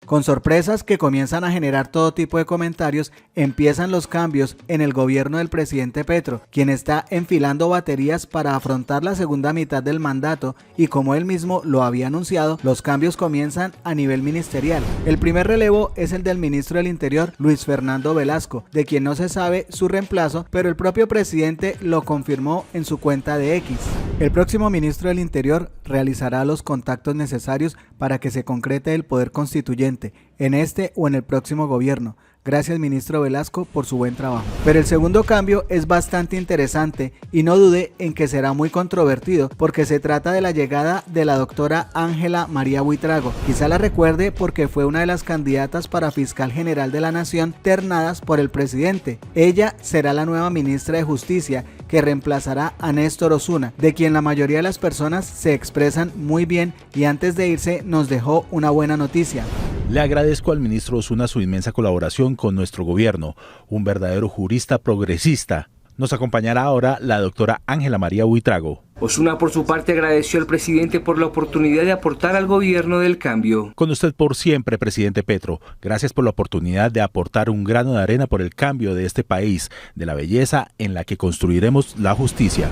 Con sorpresas que comienzan a generar todo tipo de comentarios, empiezan los cambios en el gobierno del presidente Petro, quien está enfilando baterías para afrontar la segunda mitad del mandato y como él mismo lo había anunciado, los cambios comienzan a nivel ministerial. El primer relevo es el del ministro del Interior, Luis Fernando Velasco, de quien no se sabe su reemplazo, pero el propio presidente lo confirmó en su cuenta de X. El próximo ministro del Interior realizará los contactos necesarios para que se concrete el poder constituyente en este o en el próximo gobierno. Gracias, ministro Velasco, por su buen trabajo. Pero el segundo cambio es bastante interesante y no dude en que será muy controvertido porque se trata de la llegada de la doctora Ángela María Buitrago. Quizá la recuerde porque fue una de las candidatas para fiscal general de la Nación ternadas por el presidente. Ella será la nueva ministra de Justicia que reemplazará a Néstor Osuna, de quien la mayoría de las personas se expresan muy bien y antes de irse nos dejó una buena noticia. Le agradezco al ministro Osuna su inmensa colaboración con nuestro gobierno, un verdadero jurista progresista. Nos acompañará ahora la doctora Ángela María Buitrago. Osuna, por su parte, agradeció al presidente por la oportunidad de aportar al gobierno del cambio. Con usted por siempre, presidente Petro. Gracias por la oportunidad de aportar un grano de arena por el cambio de este país, de la belleza en la que construiremos la justicia.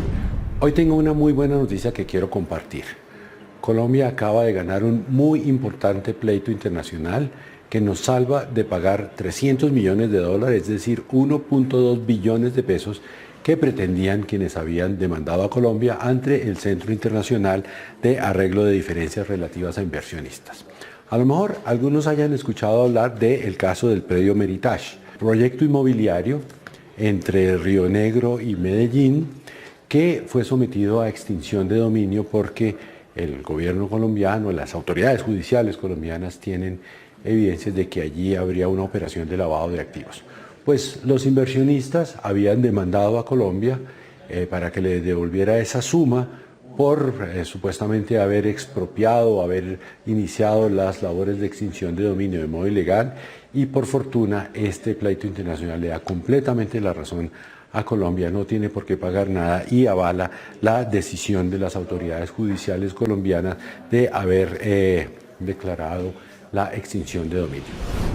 Hoy tengo una muy buena noticia que quiero compartir. Colombia acaba de ganar un muy importante pleito internacional que nos salva de pagar 300 millones de dólares, es decir, 1.2 billones de pesos que pretendían quienes habían demandado a Colombia ante el Centro Internacional de Arreglo de Diferencias Relativas a Inversionistas. A lo mejor algunos hayan escuchado hablar del caso del predio Meritage, proyecto inmobiliario entre Río Negro y Medellín, que fue sometido a extinción de dominio porque el gobierno colombiano, las autoridades judiciales colombianas tienen evidencias de que allí habría una operación de lavado de activos. Pues los inversionistas habían demandado a Colombia para que le devolviera esa suma por supuestamente haber expropiado, haber iniciado las labores de extinción de dominio de modo ilegal, y por fortuna este pleito internacional le da completamente la razón a Colombia, no tiene por qué pagar nada y avala la decisión de las autoridades judiciales colombianas de haber declarado la extinción de dominio.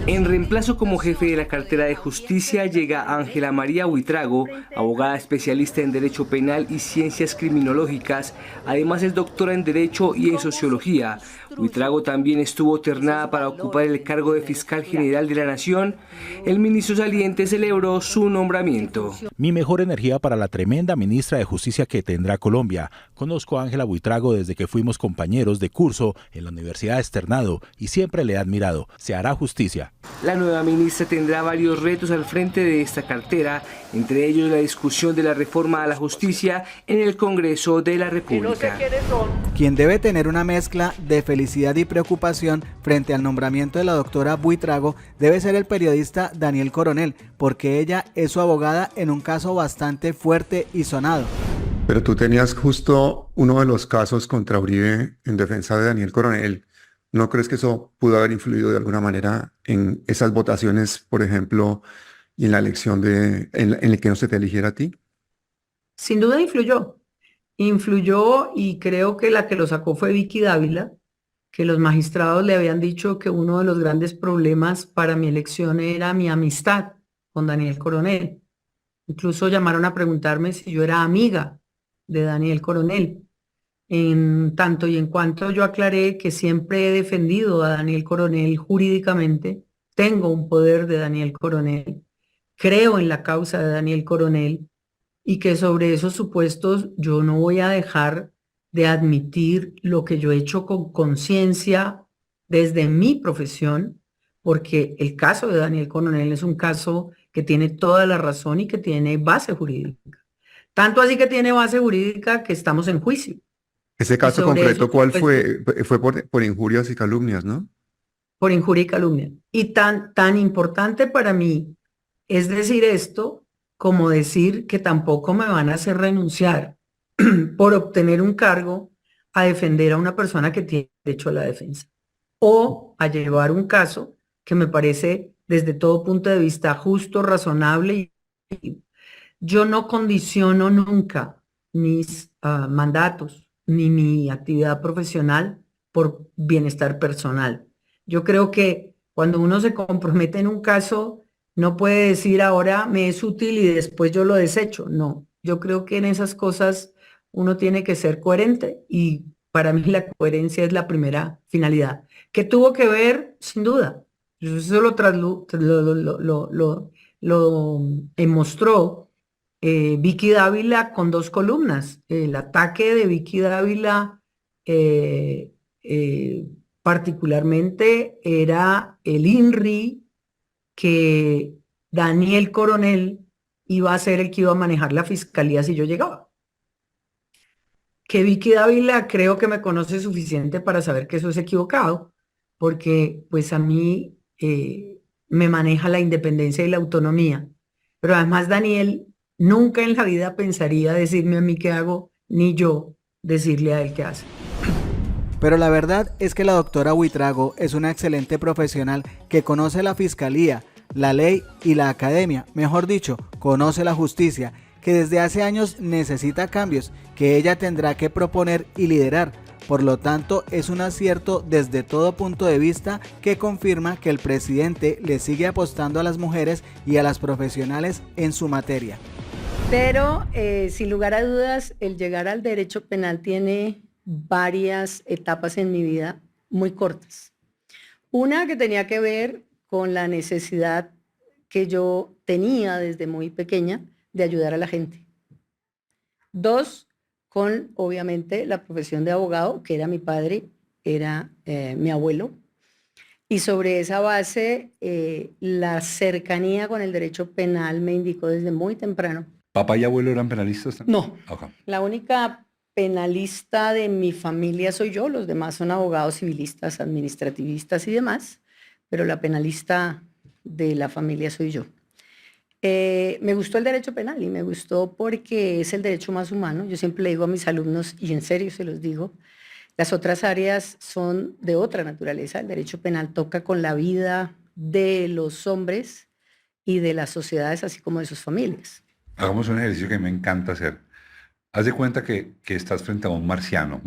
En reemplazo como jefe de la cartera de Justicia llega Ángela María Buitrago, abogada especialista en Derecho Penal y Ciencias Criminológicas. Además es doctora en Derecho y en Sociología. Buitrago también estuvo ternada para ocupar el cargo de Fiscal General de la Nación. El ministro saliente celebró su nombramiento. Mi mejor energía para la tremenda ministra de Justicia que tendrá Colombia. Conozco a Ángela Buitrago desde que fuimos compañeros de curso en la Universidad Externado y siempre le he admirado. Se hará justicia. La nueva ministra tendrá varios retos al frente de esta cartera, entre ellos la discusión de la reforma a la justicia en el Congreso de la República. Quien debe tener una mezcla de felicidad y preocupación frente al nombramiento de la doctora Buitrago debe ser el periodista Daniel Coronel, porque ella es su abogada en un caso bastante fuerte y sonado. Pero tú tenías justo uno de los casos contra Uribe en defensa de Daniel Coronel. ¿No crees que eso pudo haber influido de alguna manera en esas votaciones, por ejemplo, y en la elección en el que no se te eligiera a ti? Sin duda influyó. Influyó y creo que la que lo sacó fue Vicky Dávila, que los magistrados le habían dicho que uno de los grandes problemas para mi elección era mi amistad con Daniel Coronel. Incluso llamaron a preguntarme si yo era amiga de Daniel Coronel. En tanto y en cuanto yo aclaré que siempre he defendido a Daniel Coronel jurídicamente, tengo un poder de Daniel Coronel, creo en la causa de Daniel Coronel y que sobre esos supuestos yo no voy a dejar de admitir lo que yo he hecho con conciencia desde mi profesión, porque el caso de Daniel Coronel es un caso que tiene toda la razón y que tiene base jurídica. Tanto así que tiene base jurídica que estamos en juicio. Ese caso concreto, ¿cuál fue? Fue por injurias y calumnias, ¿no? Por injuria y calumnia. Y tan importante para mí es decir esto como decir que tampoco me van a hacer renunciar por obtener un cargo a defender a una persona que tiene derecho a la defensa o a llevar un caso que me parece desde todo punto de vista justo, razonable. Y yo no condiciono nunca mis mandatos ni mi actividad profesional por bienestar personal. Yo creo que Cuando uno se compromete en un caso, no puede decir ahora me es útil y después yo lo desecho. No, yo creo que en esas cosas uno tiene que ser coherente y para mí la coherencia es la primera finalidad. ¿Qué tuvo que ver? Sin duda. Eso lo mostró Vicky Dávila con 2 columnas. El ataque de Vicky Dávila eh, eh, particularmente era el INRI, que Daniel Coronel iba a ser el que iba a manejar la fiscalía si yo llegaba. Que Vicky Dávila creo que me conoce suficiente para saber que eso es equivocado, porque pues a mí me maneja la independencia y la autonomía. Pero además Daniel nunca en la vida pensaría decirme a mí qué hago, ni yo decirle a él qué hace. Pero la verdad es que la doctora Buitrago es una excelente profesional que conoce la fiscalía, la ley y la academia, mejor dicho, conoce la justicia, que desde hace años necesita cambios que ella tendrá que proponer y liderar. Por lo tanto, es un acierto desde todo punto de vista que confirma que el presidente le sigue apostando a las mujeres y a las profesionales en su materia. Pero sin lugar a dudas, el llegar al derecho penal tiene varias etapas en mi vida muy cortas. Una que tenía que ver con la necesidad que yo tenía desde muy pequeña de ayudar a la gente. 2, con obviamente la profesión de abogado, que era mi padre, era mi abuelo. Y sobre esa base, la cercanía con el derecho penal me indicó desde muy temprano. ¿Papá y abuelo eran penalistas? No, Okay. La única penalista de mi familia soy yo, los demás son abogados civilistas, administrativistas y demás, pero la penalista de la familia soy yo. Me gustó el derecho penal y me gustó porque es el derecho más humano. Yo siempre le digo a mis alumnos, y en serio se los digo, las otras áreas son de otra naturaleza. El derecho penal toca con la vida de los hombres y de las sociedades, así como de sus familias. Hagamos un ejercicio que me encanta hacer. Haz de cuenta que estás frente a un marciano,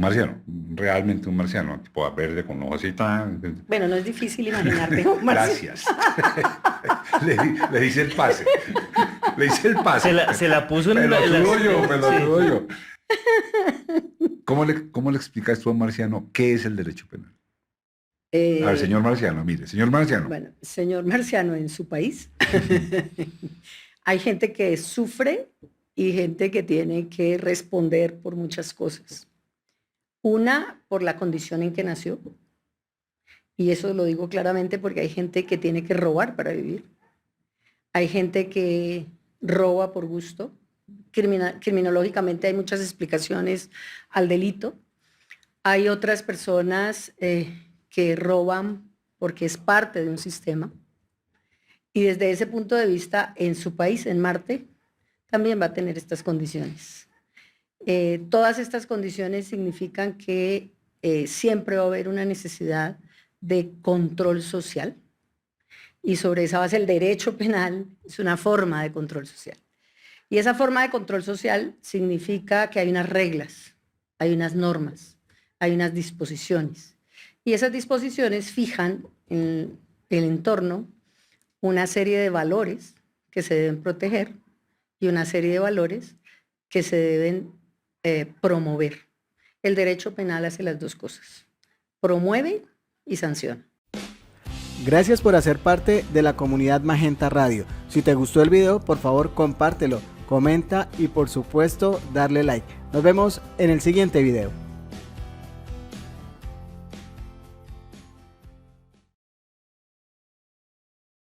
realmente un marciano, tipo verde con ojos así tan... Bueno, no es difícil imaginarte un marciano. Gracias. le hice el pase. Le hice el pase. Se la puso en me lo ayudo sí. yo. ¿Cómo le explicas tú a un marciano qué es el derecho penal? A ver, señor marciano, mire, señor marciano. Bueno, señor marciano, en su país hay gente que sufre y gente que tiene que responder por muchas cosas. Una, por la condición en que nació. Y eso lo digo claramente porque hay gente que tiene que robar para vivir. Hay gente que roba por gusto. Criminológicamente hay muchas explicaciones al delito. Hay otras personas que roban porque es parte de un sistema. Y desde ese punto de vista, en su país, en Marte, también va a tener estas condiciones. Todas estas condiciones significan que siempre va a haber una necesidad de control social y sobre esa base el derecho penal es una forma de control social. Y esa forma de control social significa que hay unas reglas, hay unas normas, hay unas disposiciones. Y esas disposiciones fijan en el entorno una serie de valores que se deben proteger y una serie de valores que se deben promover. El derecho penal hace las dos cosas, promueve y sanciona. Gracias por hacer parte de la comunidad Magenta Radio. Si te gustó el video, por favor compártelo, comenta y por supuesto darle like. Nos vemos en el siguiente video.